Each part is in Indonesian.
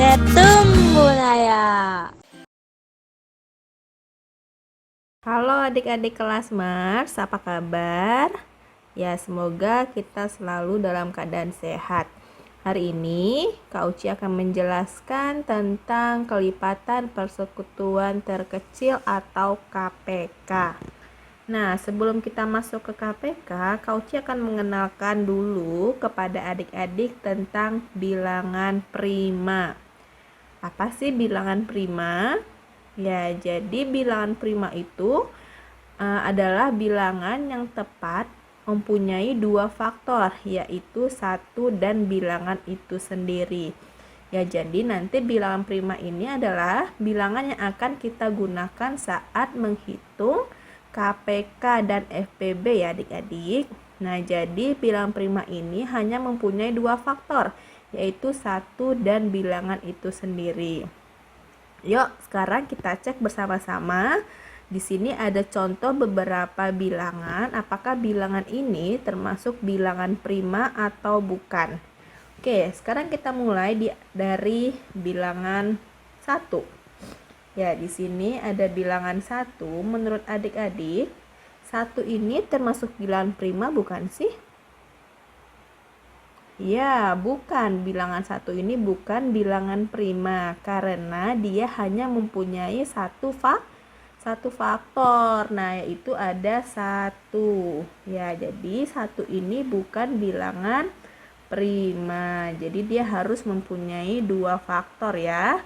Setum Budaya. Halo adik-adik kelas Mars, apa kabar? Ya, semoga kita selalu dalam keadaan sehat. Hari ini Kak Uci akan menjelaskan tentang kelipatan persekutuan terkecil atau KPK. Nah, sebelum kita masuk ke KPK, Kak Uci akan mengenalkan dulu kepada adik-adik tentang bilangan prima. Apa sih bilangan prima? Ya, jadi bilangan prima itu adalah bilangan yang tepat mempunyai dua faktor, yaitu satu dan bilangan itu sendiri. Ya, jadi nanti bilangan prima ini adalah bilangan yang akan kita gunakan saat menghitung KPK dan FPB ya adik-adik. Nah, jadi bilangan prima ini hanya mempunyai dua faktor, yaitu satu dan bilangan itu sendiri. Yuk, sekarang kita cek bersama-sama. Di sini ada contoh beberapa bilangan. Apakah bilangan ini termasuk bilangan prima atau bukan? Oke, sekarang kita mulai dari bilangan 1. Ya, di sini ada bilangan 1. Menurut adik-adik, 1 ini termasuk bilangan prima bukan sih? Ya, bukan. Bilangan 1 ini bukan bilangan prima karena dia hanya mempunyai satu faktor. Nah, yaitu ada 1. Ya, jadi 1 ini bukan bilangan prima. Jadi dia harus mempunyai dua faktor ya.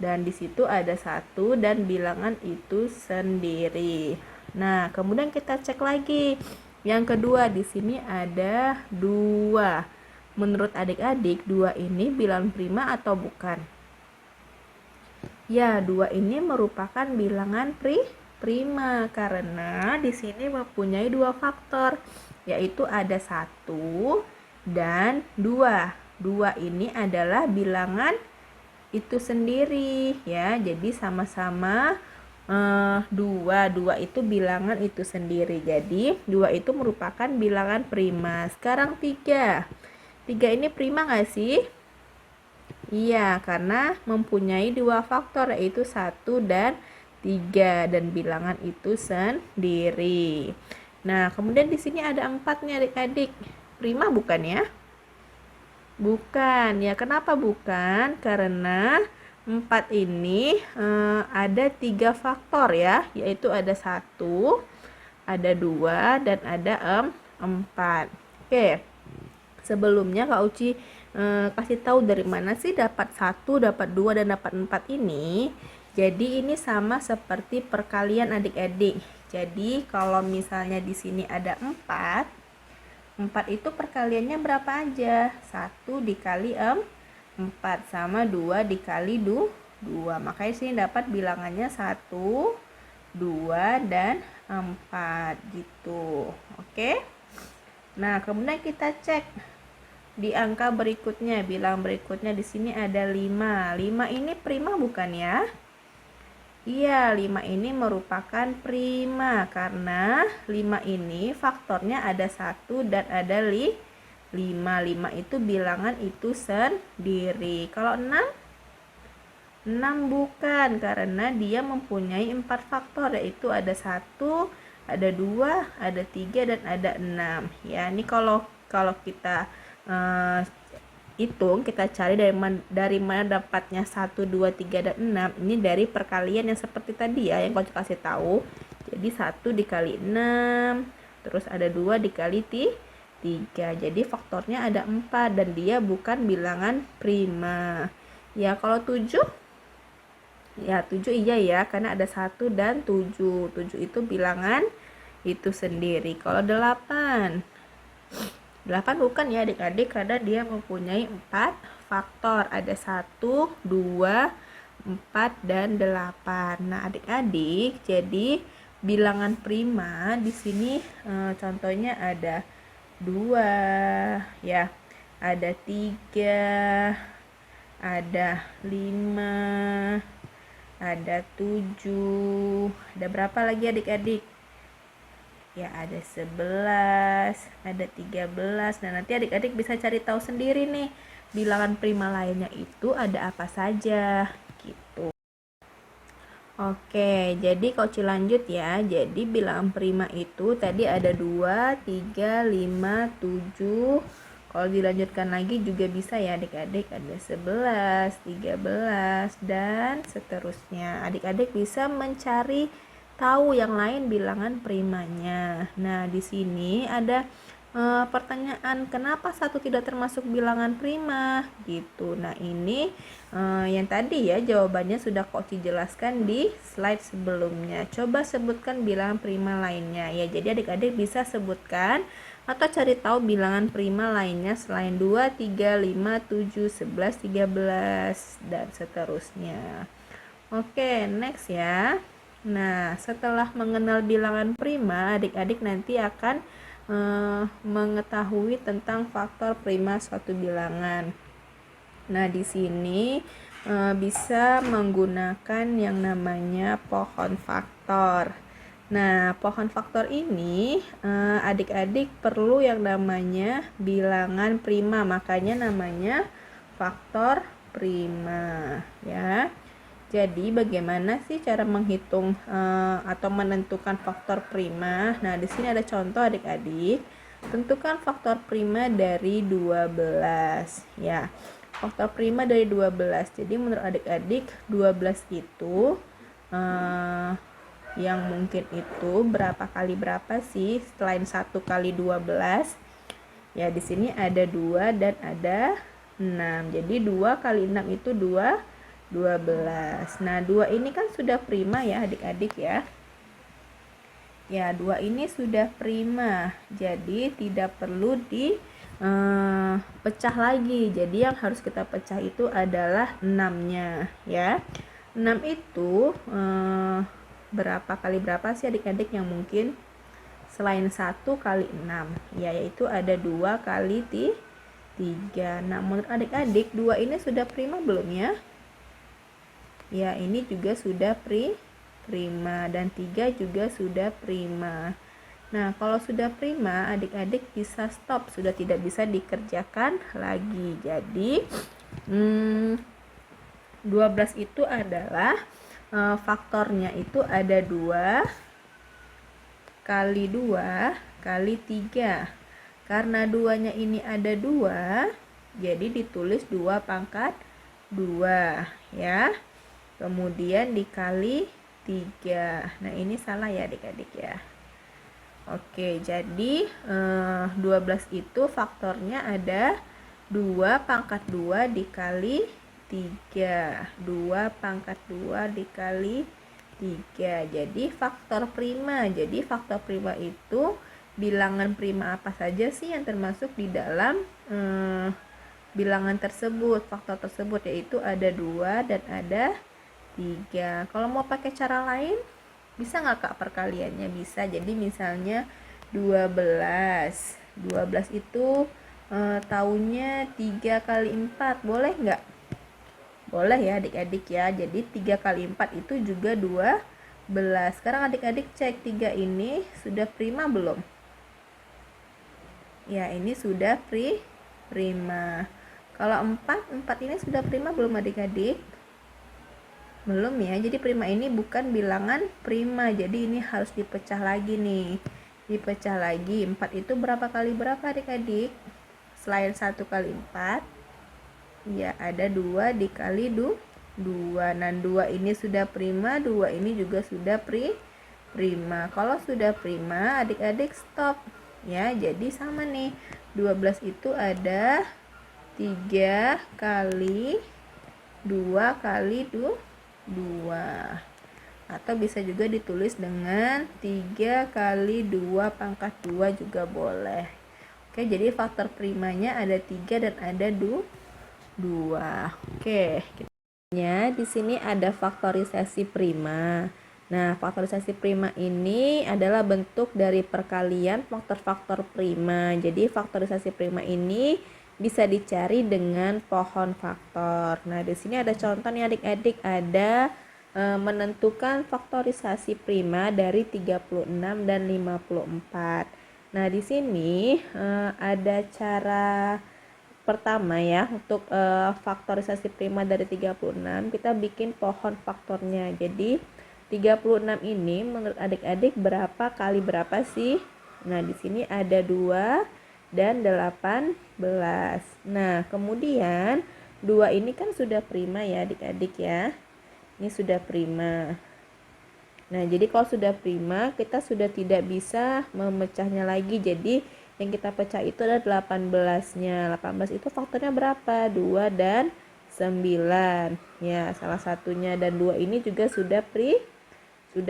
Dan di situ ada 1 dan bilangan itu sendiri. Nah, kemudian kita cek lagi. Yang kedua, di sini ada 2. Menurut adik-adik, 2 ini bilangan prima atau bukan? Ya, 2 ini merupakan bilangan prima karena di sini mempunyai dua faktor, yaitu ada 1 dan 2. 2 ini adalah bilangan itu sendiri ya. Jadi sama-sama 2 itu bilangan itu sendiri. Jadi 2 itu merupakan bilangan prima. Sekarang 3 ini prima nggak sih? Iya, karena mempunyai dua faktor, yaitu 1 dan 3 dan bilangan itu sendiri. Nah, kemudian di sini ada 4 nih adik-adik. Prima bukan ya? Bukan. Ya, kenapa bukan? Karena 4 ini ada 3 faktor ya, yaitu ada 1, ada 2, dan ada 4. Oke. Sebelumnya Kak Uci kasih tahu dari mana sih dapat 1, dapat 2, dan dapat 4 ini. Jadi ini sama seperti perkalian adik-adik. Jadi kalau misalnya di sini ada 4 itu perkaliannya berapa aja? 1 dikali 4 sama 2 dikali 2. Makanya sini dapat bilangannya 1, 2, dan 4 gitu. Oke? Nah, kemudian kita cek di angka berikutnya, bilangan berikutnya di sini ada 5. 5 ini prima bukan ya? Iya, 5 ini merupakan prima karena 5 ini faktornya ada 1 dan ada 5. 5 itu bilangan itu sendiri. Kalau 6 bukan karena dia mempunyai 4 faktor, yaitu ada 1, ada 2, ada 3, dan ada 6. Ya, ini kalau kita hitung, kita cari dari mana dapatnya 1, 2, 3, dan 6. Ini dari perkalian yang seperti tadi ya, yang aku kasih tahu. Jadi 1 dikali 6, terus ada 2 dikali 3. Jadi faktornya ada 4 dan dia bukan bilangan prima. Ya, kalau 7? Ya, 7 iya ya, karena ada 1 dan 7. 7 itu bilangan itu sendiri. Kalau 8 bukan ya adik-adik karena dia mempunyai 4 faktor. Ada 1, 2, 4, dan 8. Nah, adik-adik, jadi bilangan prima di sini contohnya ada 2 ya. Ada 3, ada 5, ada 7. Ada berapa lagi adik-adik? Ya, ada 11, ada 13. Nah, nanti adik-adik bisa cari tahu sendiri nih bilangan prima lainnya itu ada apa saja gitu. Oke, jadi Koci lanjut ya. Jadi bilangan prima itu tadi ada 2, 3, 5, 7. Kalau dilanjutkan lagi juga bisa ya adik-adik, ada 11, 13, dan seterusnya. Adik-adik bisa mencari tahu yang lain bilangan primanya. Nah, di sini ada pertanyaan, kenapa satu tidak termasuk bilangan prima gitu. Nah, ini yang tadi ya jawabannya sudah Koci jelaskan di slide sebelumnya. Coba sebutkan bilangan prima lainnya ya. Jadi adik-adik bisa sebutkan atau cari tahu bilangan prima lainnya selain 2, 3, 5, 7, 11, 13 dan seterusnya. Oke, next ya. Nah, setelah mengenal bilangan prima, adik-adik nanti akan mengetahui tentang faktor prima suatu bilangan. Nah, di sini bisa menggunakan yang namanya pohon faktor. Nah, pohon faktor ini adik-adik perlu yang namanya bilangan prima, makanya namanya faktor prima ya. Jadi bagaimana sih cara menghitung atau menentukan faktor prima? Nah, di sini ada contoh adik-adik. Tentukan faktor prima dari 12 ya. Faktor prima dari 12. Jadi menurut adik-adik 12 itu yang mungkin itu berapa kali berapa sih selain 1 kali 12? Ya, di sini ada 2 dan ada 6. Jadi 2 kali 6 itu 12. Nah, 2 ini kan sudah prima ya adik-adik ya. Ya, 2 ini sudah prima. Jadi tidak perlu pecah lagi. Jadi yang harus kita pecah itu adalah 6-nya ya. 6 itu berapa kali berapa sih adik-adik yang mungkin selain 1 kali 6? Ya, yaitu ada 2 kali 3. Nah, menurut adik-adik 2 ini sudah prima belum ya? Ya, ini juga sudah prima dan 3 juga sudah prima. Nah, kalau sudah prima, adik-adik bisa stop, sudah tidak bisa dikerjakan lagi. Jadi, 12 itu adalah faktornya itu ada 2 kali 2 kali 3. Karena 2-nya ini ada 2, jadi ditulis 2 pangkat 2 ya. Kemudian dikali 3. Nah, ini salah ya adik-adik ya. Oke, jadi 12 itu faktornya ada 2 pangkat 2 dikali 3. 2 pangkat 2 dikali 3. Jadi faktor prima. Jadi faktor prima itu bilangan prima apa saja sih yang termasuk di dalam bilangan tersebut, faktor tersebut, yaitu ada 2 dan ada 3. Kalau mau pakai cara lain, bisa nggak Kak perkaliannya? Bisa. Jadi misalnya 12 itu tahunnya 3 kali 4, boleh nggak? Boleh ya adik-adik ya. Jadi 3 kali 4 itu juga 12. Sekarang adik-adik cek 3 ini sudah prima belum? Ya, ini sudah prima. Kalau 4 ini sudah prima belum adik-adik? Belum ya. Jadi prima ini bukan bilangan prima. Jadi ini harus dipecah lagi nih. Dipecah lagi. 4 itu berapa kali berapa adik-adik? Selain 1 kali 4, ya ada 2 dikali 2. Nah, 2 ini sudah prima, 2 ini juga sudah prima. Kalau sudah prima, adik-adik stop ya. Jadi sama nih. 12 itu ada 3 kali 2 kali 2. Atau bisa juga ditulis dengan 3 kali 2 pangkat 2 juga boleh. Oke, jadi faktor primanya ada 3 dan ada 2. Oke, di sini ada faktorisasi prima. Nah, faktorisasi prima ini adalah bentuk dari perkalian faktor-faktor prima. Jadi faktorisasi prima ini bisa dicari dengan pohon faktor. Nah, di sini ada contoh nih adik-adik, ada menentukan faktorisasi prima dari 36 dan 54. Nah, di sini ada cara pertama ya, untuk faktorisasi prima dari 36, kita bikin pohon faktornya. Jadi 36 ini menurut adik-adik berapa kali berapa sih? Nah, di sini ada 2 dan 18. Nah, kemudian 2 ini kan sudah prima ya adik-adik ya. Ini sudah prima. Nah, jadi kalau sudah prima, kita sudah tidak bisa memecahnya lagi. Jadi yang kita pecah itu adalah 18-nya. 18 itu faktornya berapa? 2 dan 9. Ya, salah satunya. Dan 2 ini juga sudah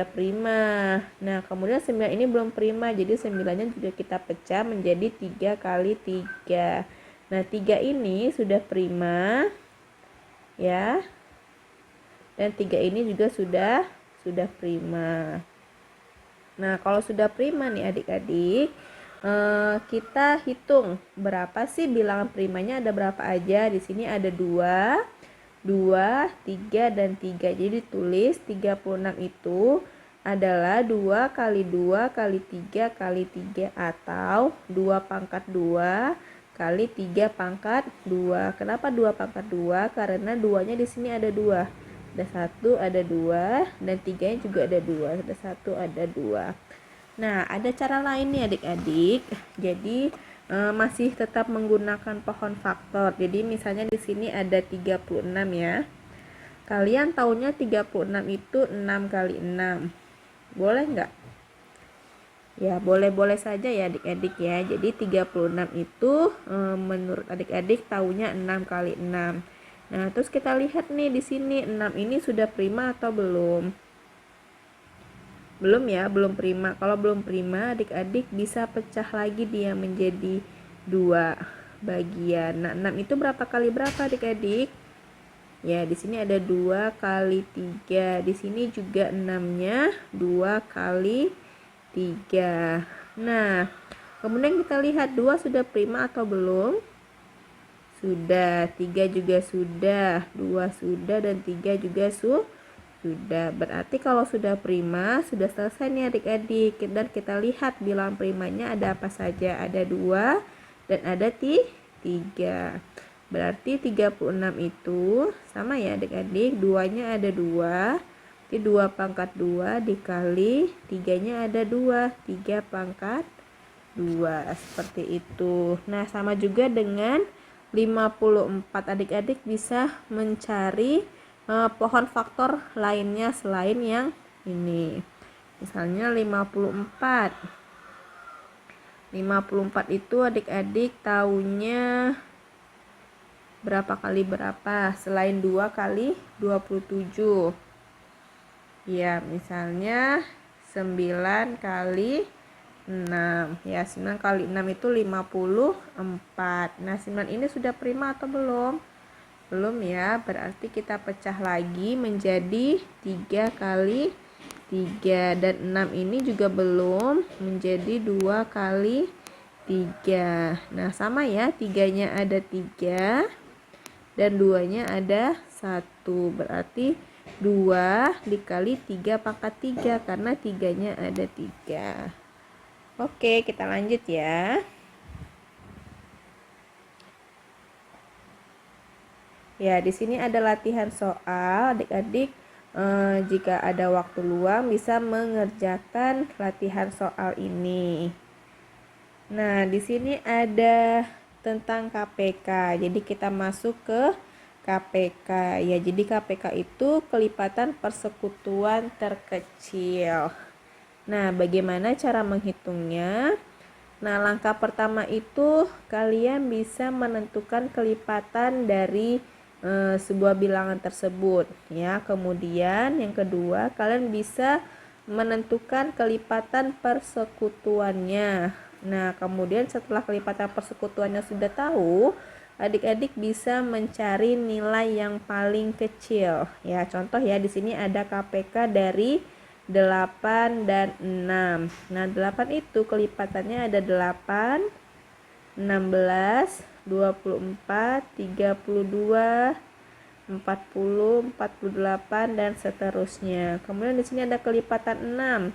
prima. Nah, kemudian 9 ini belum prima. Jadi 9-nya juga kita pecah menjadi 3 kali 3. Nah, 3 ini sudah prima. Ya. Dan 3 ini juga sudah prima. Nah, kalau sudah prima nih adik-adik, kita hitung berapa sih bilangan primanya, ada berapa aja. Di sini ada 2, 3 dan 3. Jadi tulis 36 itu adalah 2 kali 2 kali 3 kali 3 atau 2 pangkat 2 kali 3 pangkat 2. Kenapa 2 pangkat 2? Karena 2-nya di sini ada 2. Ada 1, ada 2, dan 3-nya juga ada 2. Ada 1, ada 2. Nah, ada cara lain nih adik-adik. Jadi masih tetap menggunakan pohon faktor. Jadi misalnya di sini ada 36 ya. Kalian taunya 36 itu 6 kali 6. Boleh nggak? Ya, boleh-boleh saja ya adik-adik ya. Jadi 36 itu menurut adik-adik taunya 6 kali 6. Nah, terus kita lihat nih di sini 6 ini sudah prima atau belum? Belum ya, belum prima. Kalau belum prima, adik-adik bisa pecah lagi dia menjadi 2 bagian. Nah, 6 itu berapa kali berapa adik-adik? Ya, di sini ada 2 kali 3. Di sini juga 6-nya 2 kali 3. Nah, kemudian kita lihat 2 sudah prima atau belum? Sudah. 3 juga sudah. 2 sudah dan 3 juga sudah. Berarti kalau sudah prima, sudah selesai nih adik-adik. Dan kita lihat bilangan primanya ada apa saja. Ada 2 dan ada 3. Berarti 36 itu sama ya adik-adik. 2-nya ada 2. Jadi 2 pangkat 2 dikali 3-nya ada 2. 3 pangkat 2. Seperti itu. Nah, sama juga dengan 54. Adik-adik bisa mencari pohon faktor lainnya selain yang ini. Misalnya 54. 54 itu adik-adik taunya berapa kali berapa? Selain 2 kali 27. Ya, misalnya 9 kali 6. Ya, 9 kali 6 itu 54. Nah, 9 ini sudah prima atau belum? Belum ya, berarti kita pecah lagi menjadi 3 kali 3. Dan 6 ini juga belum, menjadi 2 kali 3. Nah, sama ya, 3-nya ada 3 dan 2-nya ada 1. Berarti 2 dikali 3 pangkat 3 karena 3-nya ada 3. Oke, kita lanjut ya. Ya, di sini ada latihan soal. Adik-adik jika ada waktu luang bisa mengerjakan latihan soal ini. Nah, di sini ada tentang KPK. Jadi kita masuk ke KPK. Ya, jadi KPK itu kelipatan persekutuan terkecil. Nah, bagaimana cara menghitungnya? Nah, langkah pertama itu kalian bisa menentukan kelipatan dari sebuah bilangan tersebut ya. Kemudian yang kedua, kalian bisa menentukan kelipatan persekutuannya. Nah, kemudian setelah kelipatan persekutuannya sudah tahu, adik-adik bisa mencari nilai yang paling kecil ya. Contoh ya, di sini ada KPK dari 8 dan 6. Nah, 8 itu kelipatannya ada 8, 16, 24, 32, 40, 48 dan seterusnya. Kemudian di sini ada kelipatan 6.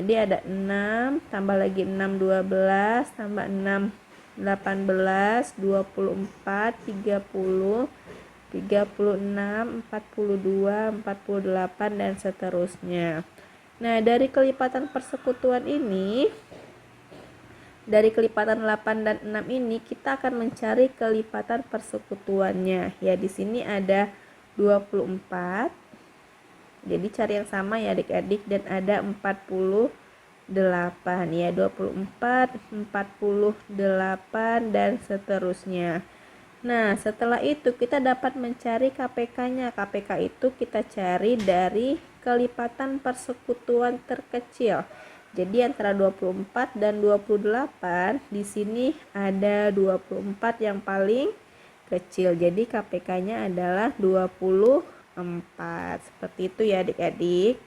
Jadi ada 6 tambah lagi 6 12 tambah 6 18, 24, 30, 36, 42, 48, dan seterusnya. Nah, dari kelipatan persekutuan ini, dari kelipatan 8 dan 6 ini, kita akan mencari kelipatan persekutuannya. Ya, di sini ada 24. Jadi cari yang sama ya adik-adik, dan ada 48 ya, 24, 48, dan seterusnya. Nah, setelah itu kita dapat mencari KPK-nya. KPK itu kita cari dari kelipatan persekutuan terkecil. Jadi antara 24 dan 28, di sini ada 24 yang paling kecil. Jadi KPK-nya adalah 24. Seperti itu ya adik-adik.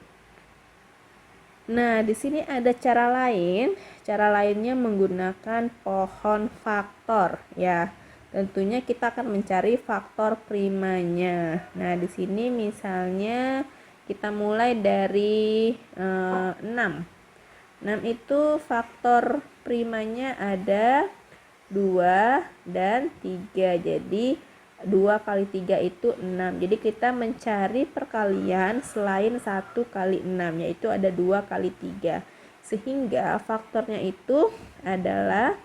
Nah, di sini ada cara lain. Cara lainnya menggunakan pohon faktor ya. Tentunya kita akan mencari faktor primanya. Nah, di sini misalnya kita mulai dari 6. 6 itu faktor primanya ada 2 dan 3. Jadi 2 kali 3 itu 6. Jadi kita mencari perkalian selain 1 kali 6, yaitu ada 2 kali 3. Sehingga faktornya itu adalah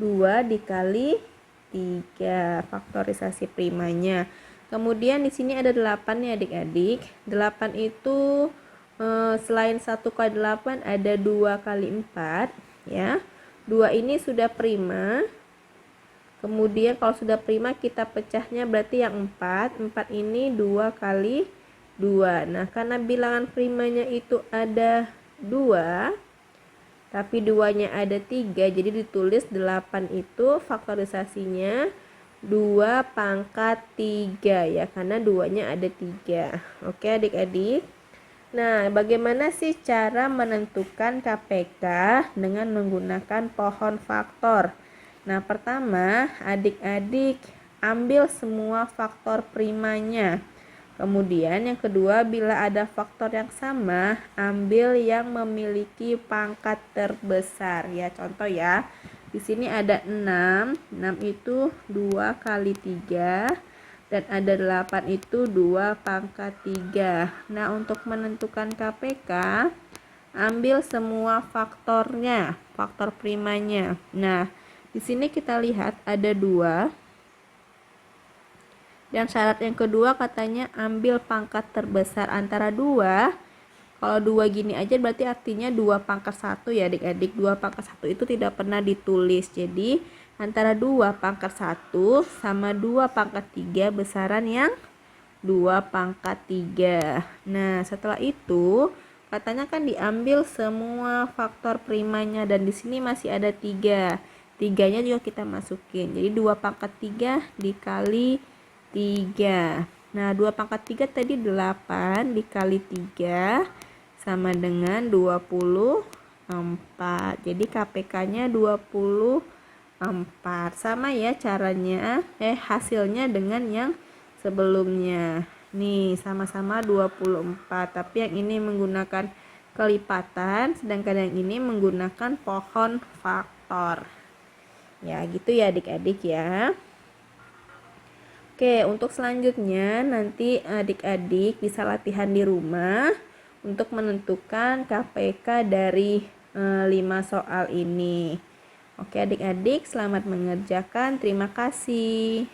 2 dikali 3, faktorisasi primanya. Kemudian di sini ada 8 nih adik-adik. 8 itu selain 1 kali 8 ada 2 kali 4 ya. 2 ini sudah prima. Kemudian kalau sudah prima kita pecahnya berarti yang 4. 4 ini 2 kali 2. Nah, karena bilangan primanya itu ada 2, tapi 2-nya ada 3, jadi ditulis 8 itu faktorisasinya 2 pangkat 3 ya, karena 2-nya ada 3. Oke adik-adik. Nah, bagaimana sih cara menentukan KPK dengan menggunakan pohon faktor? Nah, pertama adik-adik ambil semua faktor primanya. Kemudian yang kedua, bila ada faktor yang sama, ambil yang memiliki pangkat terbesar ya. Contoh ya. Di sini ada 6. 6 itu 2 kali 3 dan ada 8 itu 2 pangkat 3. Nah, untuk menentukan KPK, ambil semua faktornya, faktor primanya. Nah, di sini kita lihat ada 2. Dan syarat yang kedua katanya ambil pangkat terbesar antara 2. Kalau 2 gini aja berarti artinya 2 pangkat 1 ya adik-adik. 2 pangkat 1 itu tidak pernah ditulis. Jadi antara 2 pangkat 1 sama 2 pangkat 3, besaran yang 2 pangkat 3. Nah, setelah itu katanya kan diambil semua faktor primanya, dan di sini masih ada 3. 3-nya juga kita masukin. Jadi 2 pangkat 3 dikali 3. Nah, 2 pangkat 3 tadi 8 dikali 3 sama dengan 24. Jadi KPK-nya 24. Sama ya caranya, hasilnya dengan yang sebelumnya. Nih, sama-sama 24, tapi yang ini menggunakan kelipatan, sedangkan yang ini menggunakan pohon faktor. Ya, gitu ya adik-adik ya. Oke, untuk selanjutnya nanti adik-adik bisa latihan di rumah untuk menentukan KPK dari 5 soal ini. Oke adik-adik, selamat mengerjakan. Terima kasih.